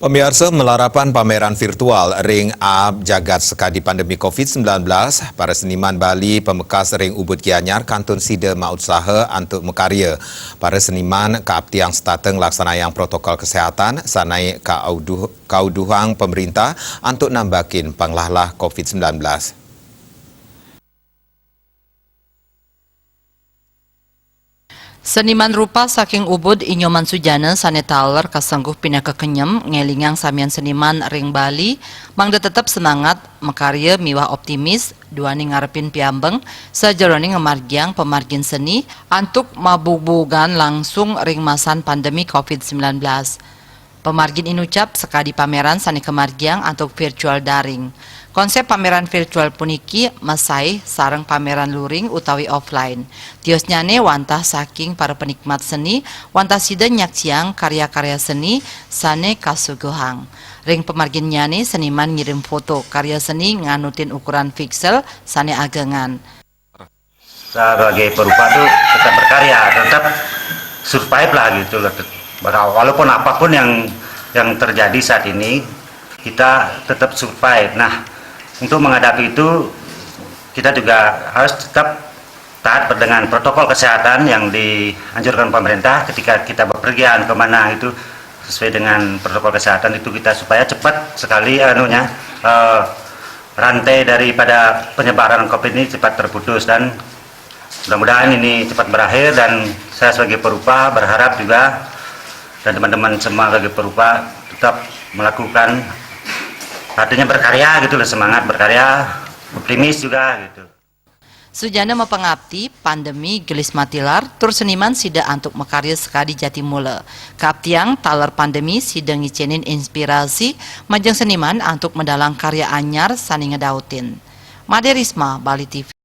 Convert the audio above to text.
Pemirsa, melarapan pameran virtual Ring Ab Jagat Sekadi Pandemi COVID-19, para seniman Bali pemekas Ring Ubud Gianyar kantun sida mausaha untuk mekarya. Para seniman keabtiang stateng laksanayang protokol kesehatan sanai kauduhang pemerintah untuk nambakin panglahlah COVID-19. Seniman rupa saking Ubud Inyoman Sujana sane taler kasangguh pindah ke Kenyem ngelingang samian seniman Ring Bali mangda tetap semangat mekarya miwah optimis duani ngarepin piambeng sajaroni ngemargiang pemargin seni antuk mabubugan langsung ring masan pandemi COVID-19. Pemargin inucap sekadi pameran sani kemargiang antuk virtual daring. Konsep pameran virtual puniki masai sareng pameran luring utawi offline. Tiosnyane wantah saking para penikmat seni, wantah sida nyaksiang karya-karya seni sane kasuguhang. Ring pemargin nyane seniman ngirim foto karya seni nganutin ukuran piksel sane agengan. Sebagai perupa tuh tetap berkarya, tetap survive lah gitu loh. Walaupun apapun yang terjadi saat ini, kita tetap survive. Nah, untuk menghadapi itu, kita juga harus tetap taat dengan protokol kesehatan yang dianjurkan pemerintah ketika kita bepergian kemana itu sesuai dengan protokol kesehatan itu kita supaya cepat sekali rantai daripada penyebaran COVID ini cepat terputus dan mudah-mudahan ini cepat berakhir dan saya sebagai perupa berharap juga dan teman-teman semua sebagai perupa tetap melakukan artinya berkarya gitu loh, semangat berkarya, optimis juga gitu. Sujana mapangabti pandemi gelis matilar tur seniman sida antuk mekarya sekadi Jatimula. Kaabtiang taler pandemi sida ngicenin inspirasi majang seniman antuk mendalang karya anyar sani ngedautin. Made Risma, Bali TV.